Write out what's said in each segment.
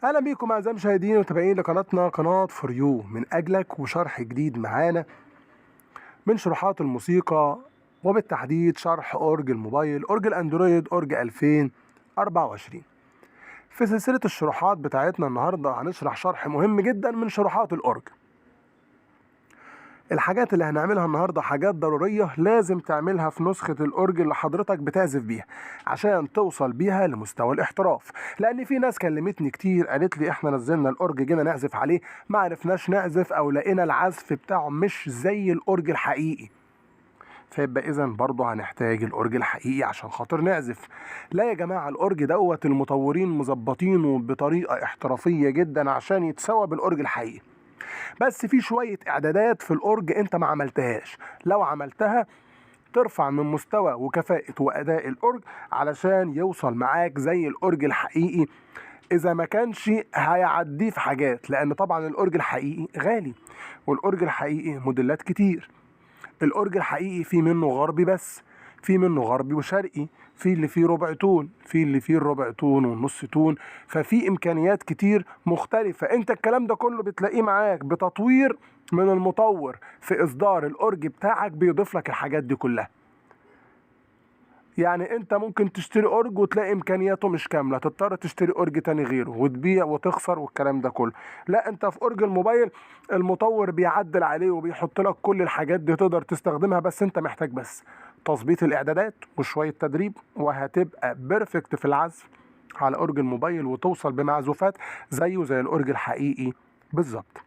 اهلا بيكم اعزائي المشاهدين ومتابعين لقناتنا قناه فور يو من اجلك وشرح جديد معانا من شروحات الموسيقى، وبالتحديد شرح اورج الموبايل، اورج الاندرويد، اورج 2024. في سلسله الشروحات بتاعتنا النهارده هنشرح شرح مهم جدا من شروحات الاورج. الحاجات اللي هنعملها النهارده حاجات ضروريه لازم تعملها في نسخه الاورج اللي حضرتك بتعزف بيها عشان توصل بيها لمستوى الاحتراف. لان في ناس كلمتني كتير قالت لي احنا نزلنا الاورج جينا نعزف عليه ما عرفناش نعزف او لقينا العزف بتاعه مش زي الاورج الحقيقي، فيبقى اذا برضه هنحتاج الاورج الحقيقي عشان خاطر نعزف. لا يا جماعه، الاورج دوت المطورين مظبطينه بطريقه احترافيه جدا عشان يتساوى بالاورج الحقيقي، بس في شوية إعدادات في الأورج أنت ما عملتهاش. لو عملتها ترفع من مستوى وكفاءة وأداء الأورج علشان يوصل معاك زي الأورج الحقيقي. إذا ما كانش هيعديه في حاجات، لأن طبعا الأورج الحقيقي غالي والأورج الحقيقي موديلات كتير. الأورج الحقيقي في منه غربي بس، في منه غربي وشرقي، في اللي فيه ربع تون، في اللي فيه الربع تون ونص تون، ففي إمكانيات كتير مختلفة. أنت الكلام ده كله بتلاقيه معاك بتطوير من المطور في إصدار الأورج بتاعك، بيضيف لك الحاجات دي كلها. يعني انت ممكن تشتري اورج وتلاقي امكانياته مش كامله، تضطر تشتري اورج تاني غيره وتبيع وتخسر والكلام ده كله. لا، انت في اورج الموبايل المطور بيعدل عليه وبيحط لك كل الحاجات دي تقدر تستخدمها، بس انت محتاج بس تظبيط الاعدادات وشويه تدريب وهتبقى بيرفكت في العزف على اورج الموبايل وتوصل بمعزوفات زيه زي الاورج الحقيقي بالظبط.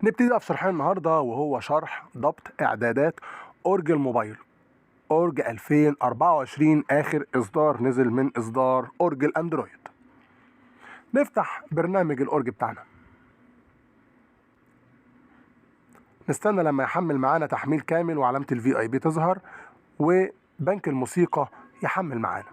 نبتدي بقى في شرحنا النهارده، وهو شرح ضبط اعدادات اورج الموبايل اورج 2024، اخر اصدار نزل من اصدار اورج الاندرويد. نفتح برنامج الاورج بتاعنا، نستنى لما يحمل معانا تحميل كامل وعلامة الفي اي بي تظهر وبنك الموسيقى يحمل معانا.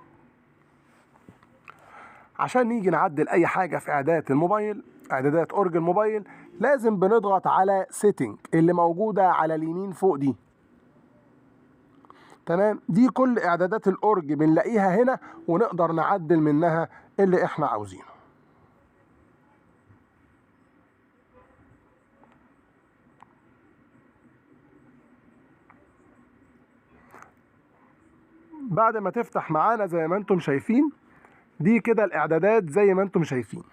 عشان نيجي نعدل اي حاجة في اعدادات الموبايل، اعدادات اورج الموبايل، لازم بنضغط على سيتنج اللي موجودة على اليمين فوق دي. تمام، دي كل اعدادات الاورج بنلاقيها هنا ونقدر نعدل منها اللي احنا عاوزينه. بعد ما تفتح معانا زي ما انتم شايفين، دي كده الاعدادات زي ما انتم شايفين.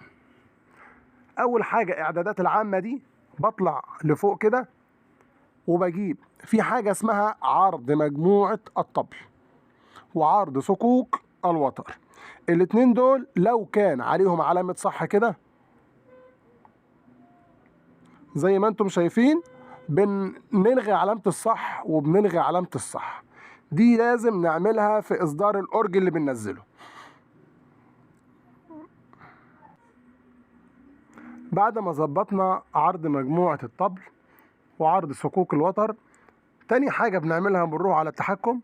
اول حاجة اعدادات العامة دي، بطلع لفوق كده وبجيب في حاجة اسمها عرض مجموعة الطبل وعرض صكوك الوتر. الاتنين دول لو كان عليهم علامة صح كده زي ما انتم شايفين، بنلغي علامة الصح وبنلغي علامة الصح. دي لازم نعملها في اصدار الاورج اللي بننزله. بعد ما ظبطنا عرض مجموعة الطبل وعرض صكوك الوتر، تاني حاجة بنعملها بنروح على التحكم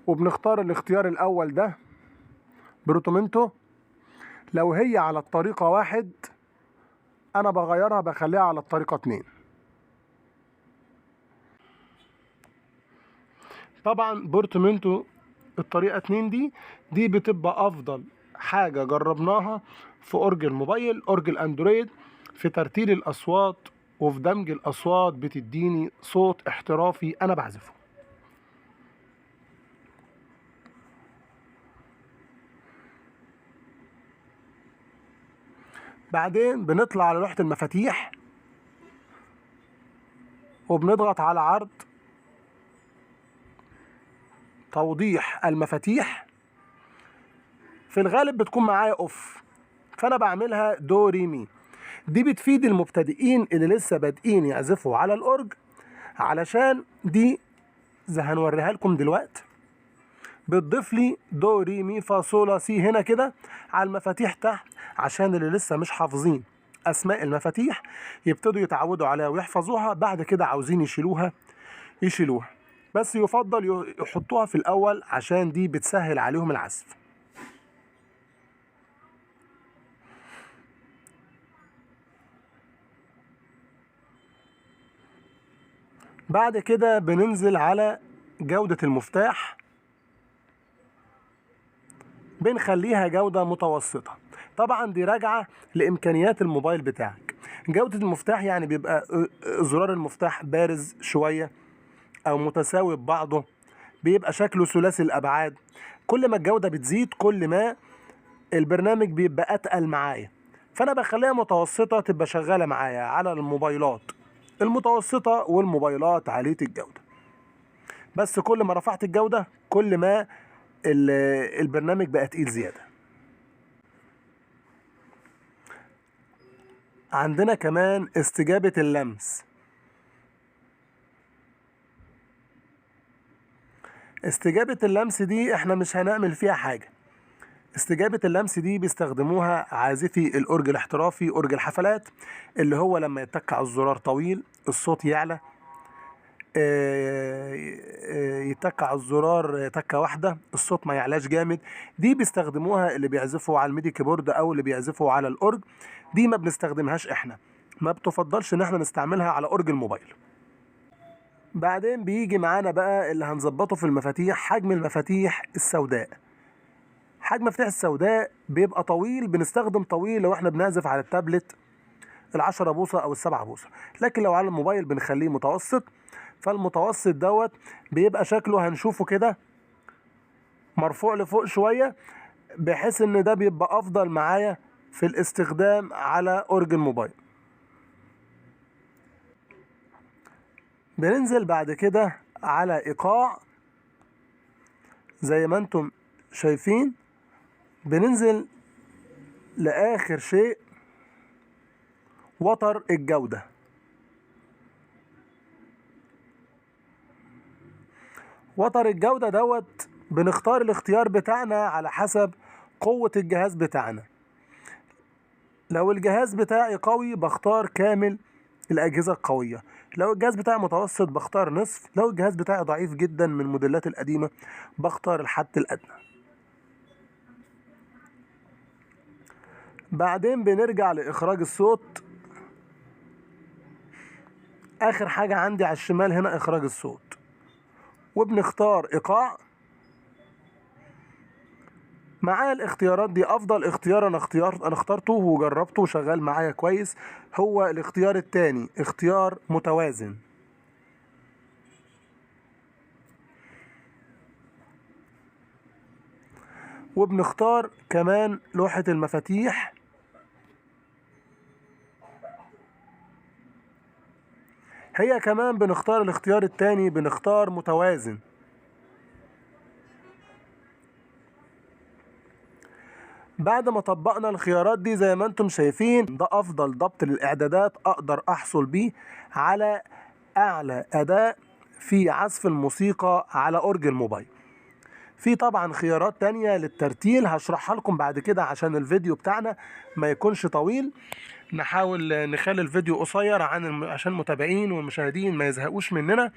وبنختار الاختيار الأول ده بروتومنتو. لو هي على الطريقة 1 أنا بغيرها بخليها على الطريقة 2. طبعا بروتومنتو الطريقة 2 دي بتبقى أفضل حاجة جربناها في أورج الموبايل، أورج الأندرويد، في ترتيل الأصوات وفي دمج الأصوات، بتديني صوت احترافي أنا بعزفه. بعدين بنطلع على لوحة المفاتيح وبنضغط على عرض توضيح المفاتيح. في الغالب بتكون معايا اوف، فانا بعملها دو ري مي. دي بتفيد المبتدئين اللي لسه بادئين يعزفوا على الاورج، علشان دي زي هنوريها لكم دلوقتي بتضيف لي دو ري مي فا صول سي هنا كده على المفاتيح تحت، عشان اللي لسه مش حافظين اسماء المفاتيح يبتدوا يتعودوا عليها ويحفظوها. بعد كده عاوزين يشيلوها، بس يفضل يحطوها في الاول عشان دي بتسهل عليهم العزف. بعد كده بننزل على جودة المفتاح، بنخليها جودة متوسطة. طبعا دي راجعة لإمكانيات الموبايل بتاعك. جودة المفتاح يعني بيبقى زرار المفتاح بارز شوية أو متساوي ببعضه، بيبقى شكله ثلاثي الأبعاد. كل ما الجودة بتزيد كل ما البرنامج بيبقى أتقل معايا، فأنا بخليها متوسطة تبقى شغالة معايا على الموبايلات المتوسطة والموبايلات عالية الجودة. بس كل ما رفعت الجودة كل ما البرنامج بقى تقيل زيادة. عندنا كمان استجابة اللمس. استجابة اللمس دي احنا مش هنعمل فيها حاجة. استجابة اللمس دي بيستخدموها عازفي الأورج الاحترافي، أورج الحفلات، اللي هو لما يتك على الزرار طويل الصوت يعلى، يتك على الزرار تكة واحدة الصوت ما يعلاش جامد. دي بيستخدموها اللي بيعزفوا على الميدي كيبورد أو اللي بيعزفوا على الأورج. دي ما بنستخدمهاش احنا، ما بتفضلش ان احنا نستعملها على أورج الموبايل. بعدين بيجي معانا بقى اللي هنظبطه في المفاتيح، حجم المفاتيح السوداء. حجم المفاتيح السوداء بيبقى طويل، بنستخدم طويل لو احنا بنعزف على التابلت 10 بوصة أو 7 بوصة، لكن لو على الموبايل بنخليه متوسط. فالمتوسط دوت بيبقى شكله هنشوفه كده مرفوع لفوق شوية، بحيث ان ده بيبقى افضل معايا في الاستخدام على أورج الموبايل. بننزل بعد كده على إيقاع زي ما انتم شايفين، بننزل لآخر شيء وتر الجودة. وتر الجودة دوت بنختار الاختيار بتاعنا على حسب قوة الجهاز بتاعنا. لو الجهاز بتاعي قوي بختار كامل الأجهزة القوية، لو الجهاز بتاعي متوسط بختار نصف، لو الجهاز بتاعي ضعيف جدا من الموديلات القديمة بختار الحد الأدنى. بعدين بنرجع لإخراج الصوت. آخر حاجة عندي على الشمال هنا إخراج الصوت، وبنختار إيقاع. معايا الاختيارات دي أفضل اختيار أنا اخترته وجربته وشغال معايا كويس، هو الاختيار التاني، اختيار متوازن. وبنختار كمان لوحة المفاتيح، هي كمان بنختار الاختيار التاني، بنختار متوازن. بعد ما طبقنا الخيارات دي زي ما انتم شايفين، ده افضل ضبط للاعدادات اقدر احصل بيه على اعلى اداء في عزف الموسيقى على أورج الموبايل. في طبعا خيارات تانية للترتيل هشرحها لكم بعد كده عشان الفيديو بتاعنا ما يكونش طويل. نحاول نخلي الفيديو قصير عشان المتابعين والمشاهدين ما يزهقوش مننا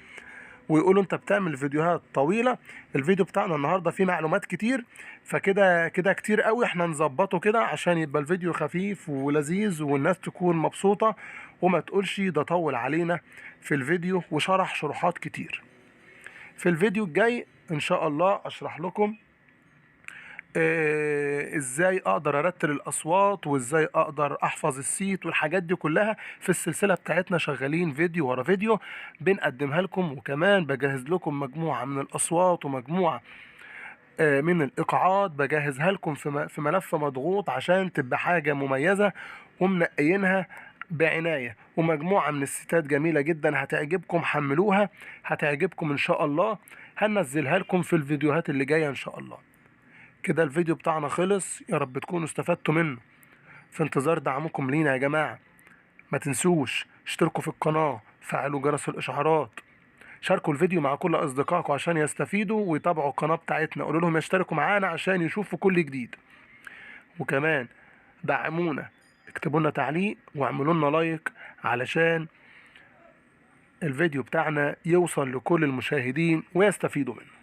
ويقولوا انت بتعمل فيديوهات طويلة. الفيديو بتاعنا النهاردة فيه معلومات كتير، فكده كده كتير قوي، احنا نظبطه كده عشان يبقى الفيديو خفيف ولذيذ والناس تكون مبسوطة وما تقولش ده طول علينا في الفيديو وشرح شروحات كتير. في الفيديو الجاي ان شاء الله اشرح لكم ازاي اقدر ارتل الاصوات وازاي اقدر احفظ السيت والحاجات دي كلها في السلسلة بتاعتنا، شغالين فيديو ورا فيديو بنقدمها لكم، وكمان بجهز لكم مجموعة من الاصوات ومجموعة من الايقاعات بجهزها لكم في ملف مضغوط عشان تبقى حاجة مميزة ومنقيينها بعناية، ومجموعة من الستات جميلة جدا هتعجبكم، حملوها هتعجبكم ان شاء الله، هننزلها لكم في الفيديوهات اللي جاية ان شاء الله. كده الفيديو بتاعنا خلص، يا رب تكونوا استفدتوا منه. في انتظار دعمكم لينا يا جماعة، ما تنسوش اشتركوا في القناة، فعلوا جرس الاشعارات، شاركوا الفيديو مع كل اصدقائكم عشان يستفيدوا ويتابعوا القناة بتاعتنا، قولوا لهم يشتركوا معانا عشان يشوفوا كل جديد. وكمان دعمونا، اكتبوا لنا تعليق واعملوا لنا لايك علشان الفيديو بتاعنا يوصل لكل المشاهدين ويستفيدوا منه.